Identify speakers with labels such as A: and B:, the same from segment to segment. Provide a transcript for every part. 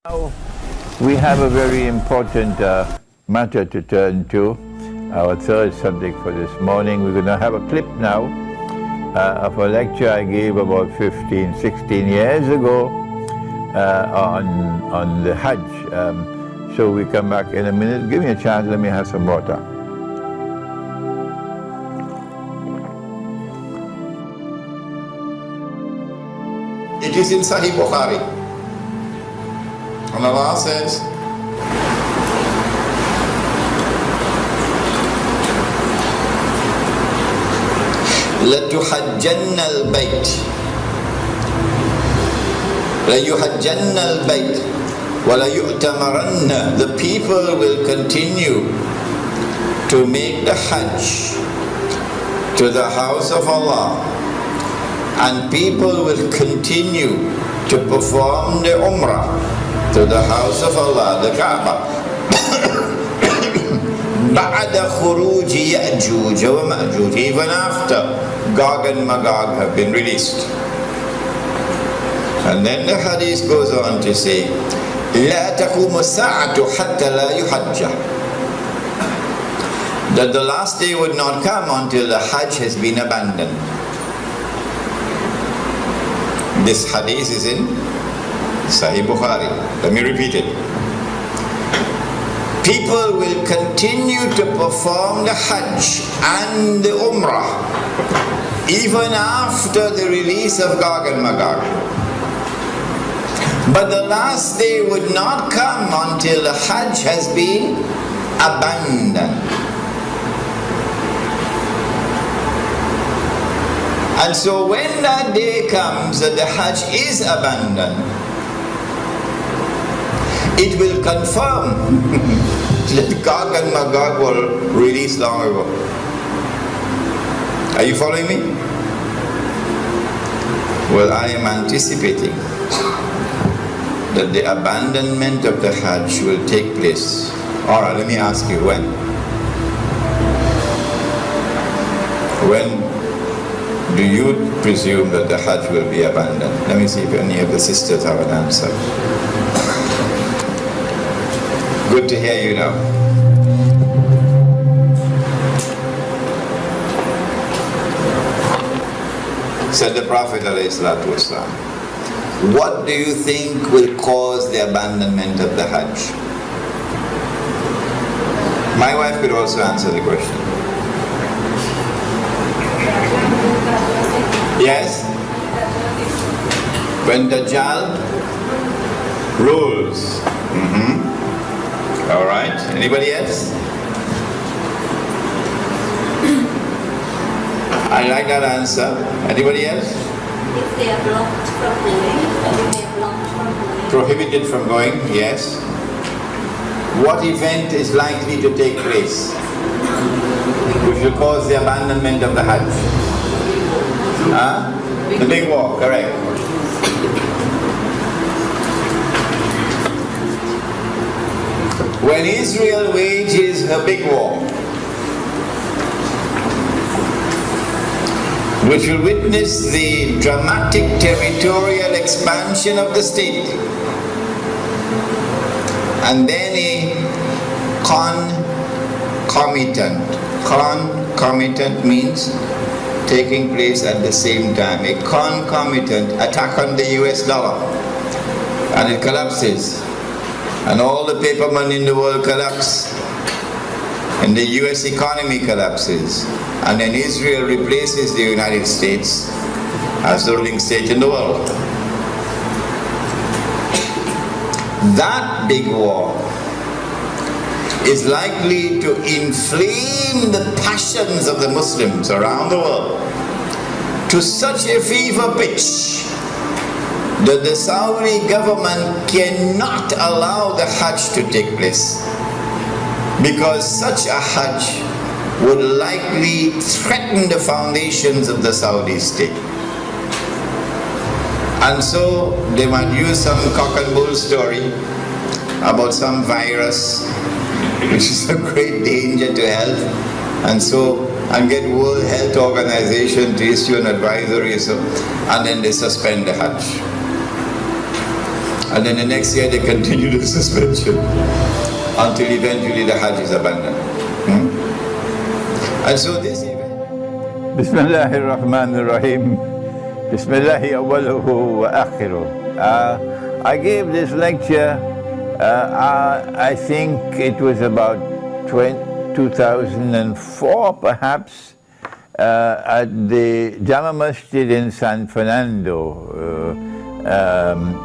A: Now we have a very important matter to turn to, our third subject for this morning. We're going to have a clip now of a lecture I gave about 15, 16 years ago on the Hajj. So we come back in a minute. Give me a chance, let me have some water.
B: It is in Sahih Bukhari. And Allah says, لَتُحَجَّنَّ الْبَيْتِ لَيُحَجَّنَّ الْبَيْتِ وَلَيُؤْتَمَرَنَّ. The people will continue to make the Hajj to the house of Allah, and people will continue to perform the Umrah to the house of Allah, the Kaaba. بَعْدَ خُرُوجِ يَأْجُوجَ وَمَأْجُوجَ. Even after Gog and Magog have been released. And then the hadith goes on to say, لَا تَقُومُ السَّاعَةُ حَتَّى لَا يُحَجَّ. That the last day would not come until the Hajj has been abandoned. This hadith is in Sahih Bukhari. Let me repeat it. People will continue to perform the Hajj and the Umrah even after the release of Gog and Magog. But the last day would not come until the Hajj has been abandoned. And so when that day comes that the Hajj is abandoned, it will confirm that Gog and Magog were released long ago. Are you following me? Well, I am anticipating that the abandonment of the Hajj will take place. Alright, let me ask you, when? When do you presume that the Hajj will be abandoned? Let me see if any of the sisters have an answer. Good to hear you now. Said the Prophet ﷺ, what do you think will cause the abandonment of the Hajj? My wife could also answer the question. Yes? When Dajjal rules. Alright, anybody else? I like that answer. Anybody else?
C: If they are blocked from going, if they are blocked from going.
B: Prohibited from going, yes. What event is likely to take place which will cause the abandonment of the Hajj? The big war, correct. When Israel wages her big war, which will witness the dramatic territorial expansion of the state, and then a concomitant means taking place at the same time, a concomitant attack on the US dollar, and it collapses, and all the paper money in the world collapse, and the US economy collapses, and then Israel replaces the United States as the ruling state in the world. That big war is likely to inflame the passions of the Muslims around the world to such a fever pitch that the Saudi government cannot allow the Hajj to take place, because such a Hajj would likely threaten the foundations of the Saudi state. And so they might use some cock and bull story about some virus which is a great danger to health, and get World Health Organization to issue an advisory, and then they suspend the Hajj. And then the next year they continue the suspension until eventually the Hajj is abandoned. And so this event.
A: Bismillahir Rahmanir Rahim. Bismillahi awwaluhu wa akhiruh. I gave this lecture, I think it was about 2004 perhaps, at the Jama Masjid in San Fernando.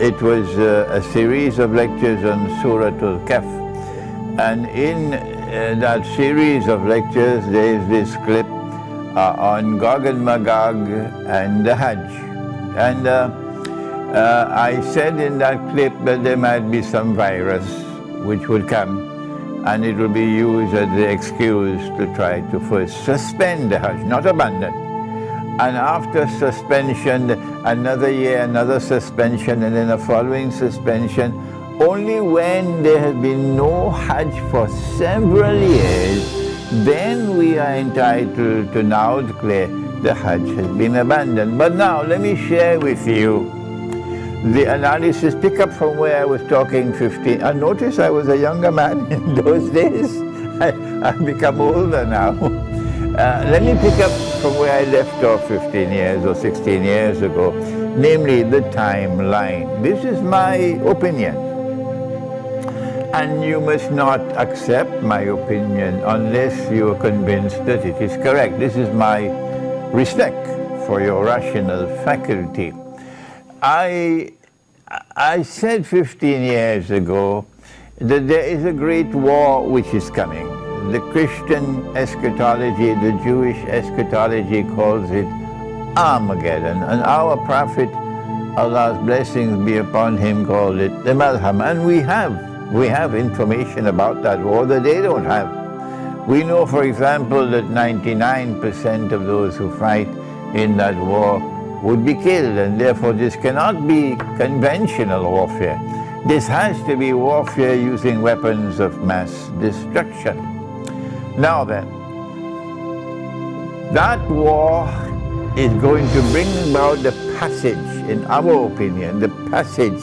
A: It was a series of lectures on Surah Al-Kahf. And in that series of lectures, there is this clip on Gog and Magog and the Hajj. And I said in that clip that there might be some virus which would come, and it will be used as the excuse to try to first suspend the Hajj, not abandon. And after suspension, another year, another suspension, and then a following suspension. Only when there has been no Hajj for several years, then we are entitled to now declare the Hajj has been abandoned. But now let me share with you the analysis, pick up from where I was talking 15. And notice I was a younger man in those days. I've become older now. Let me pick up from where I left off 15 years or 16 years ago, namely the timeline. This is my opinion. And you must not accept my opinion unless you are convinced that it is correct. This is my respect for your rational faculty. I said 15 years ago that there is a great war which is coming. The Christian eschatology, the Jewish eschatology calls it Armageddon. And our Prophet, Allah's blessings be upon him, called it the Malham. And we have information about that war that they don't have. We know, for example, that 99% of those who fight in that war would be killed, and therefore this cannot be conventional warfare. This has to be warfare using weapons of mass destruction. Now then, that war is going to bring about the passage, in our opinion, the passage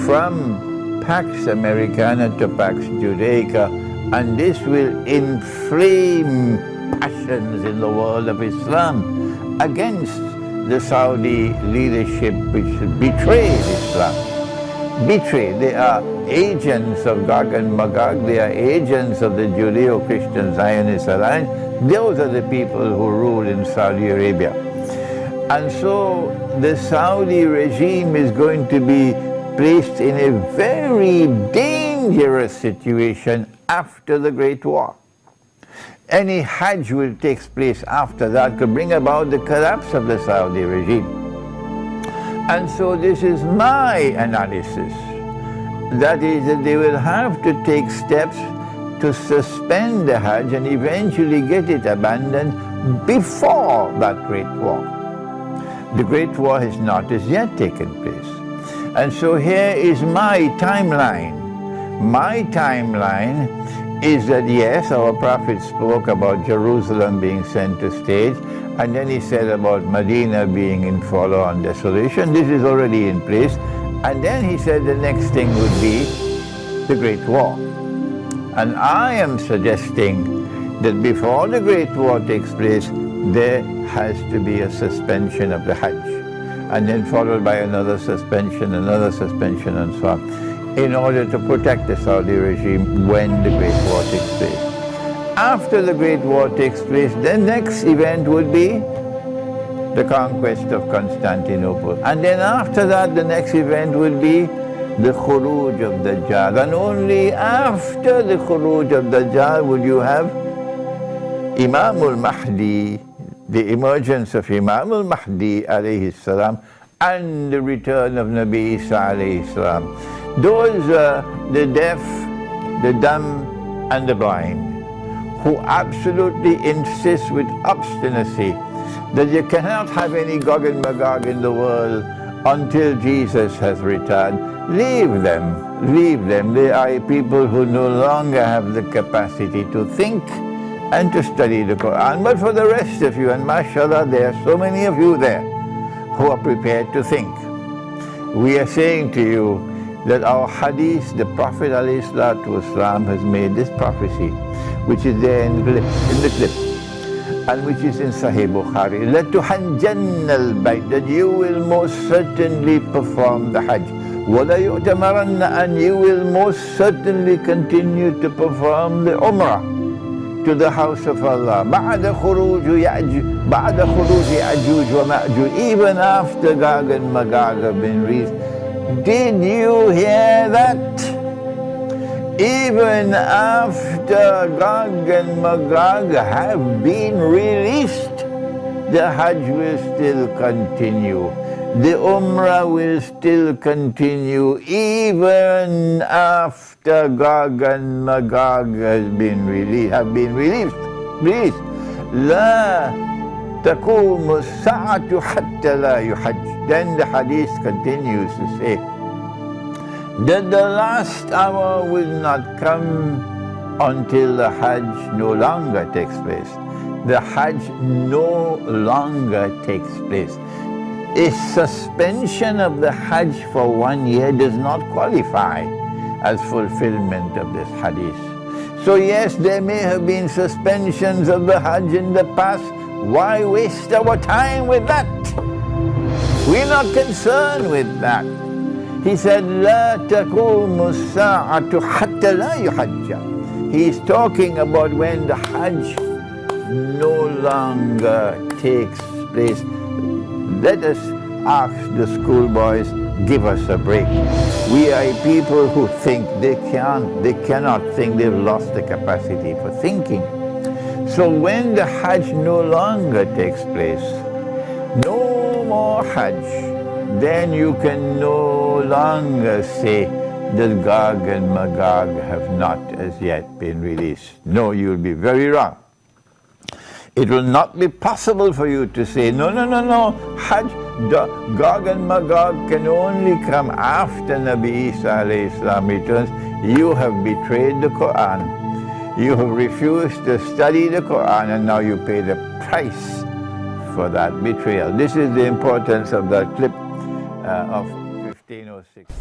A: from Pax Americana to Pax Judaica, and this will inflame passions in the world of Islam against the Saudi leadership which betrayed Islam. Betrayed. They are agents of Gog and Magog, they are agents of the Judeo-Christian Zionist Alliance. Those are the people who rule in Saudi Arabia. And so the Saudi regime is going to be placed in a very dangerous situation after the Great War. Any Hajj will take place after that could bring about the collapse of the Saudi regime. And so this is my analysis. That is that they will have to take steps to suspend the Hajj and eventually get it abandoned before that Great War. The Great War has not as yet taken place. And so here is my timeline. My timeline is that yes, our Prophet spoke about Jerusalem being center stage, and then he said about Medina being in forlorn desolation. This is already in place. And then he said the next thing would be the Great War. And I am suggesting that before the Great War takes place, there has to be a suspension of the Hajj, and then followed by another suspension, and so on, in order to protect the Saudi regime when the Great War takes place. After the Great War takes place, the next event would be the conquest of Constantinople. And then after that, the next event would be the Khuruj of Dajjal. And only after the Khuruj of Dajjal would you have Imam al-Mahdi, the emergence of Imam al-Mahdi alayhi salam, and the return of Nabi Isa alayhi salam. Those the deaf, the dumb, and the blind, who absolutely insist with obstinacy that you cannot have any Gog and Magog in the world until Jesus has returned. Leave them, leave them. They are people who no longer have the capacity to think and to study the Quran. But for the rest of you, and mashallah, there are so many of you there who are prepared to think. We are saying to you that our hadith, the Prophet ﷺ has made this prophecy, which is there in the clip, and which is in Sahih Bukhari, لَتُحَجَّنَّ الْبَيْتِ, that you will most certainly perform the Hajj. وَلَيُؤْتَمَرَنَّ, and you will most certainly continue to perform the Umrah to the house of Allah. بَعْدَ خُرُوجِ يَأْجُوجَ وَمَأْجُوجَ, even after Gog and Magog have been released. Did you hear that? Even after Gog and Magog have been released, the Hajj will still continue. The Umrah will still continue even after Gog and Magog have been released. لا تقوم الساعة حتى لا يحج. Then the hadith continues to say that the last hour will not come until the Hajj no longer takes place. The Hajj no longer takes place. A suspension of the Hajj for 1 year does not qualify as fulfillment of this hadith. So yes, there may have been suspensions of the Hajj in the past. Why waste our time with that? We're not concerned with that. He said, لا تقوم الساعة حتى لا يحج. He's talking about when the Hajj no longer takes place. Let us ask the schoolboys, give us a break. We are people who think they cannot think, they've lost the capacity for thinking. So when the Hajj no longer takes place, no more Hajj, then you can no longer say that Gog and Magog have not as yet been released. No, you'll be very wrong. It will not be possible for you to say, no, Hajj, Gog and Magog can only come after Nabi Isa alayhi salam returns. You have betrayed the Quran. You have refused to study the Quran, and now you pay the price for that betrayal. This is the importance of that clip of 1506.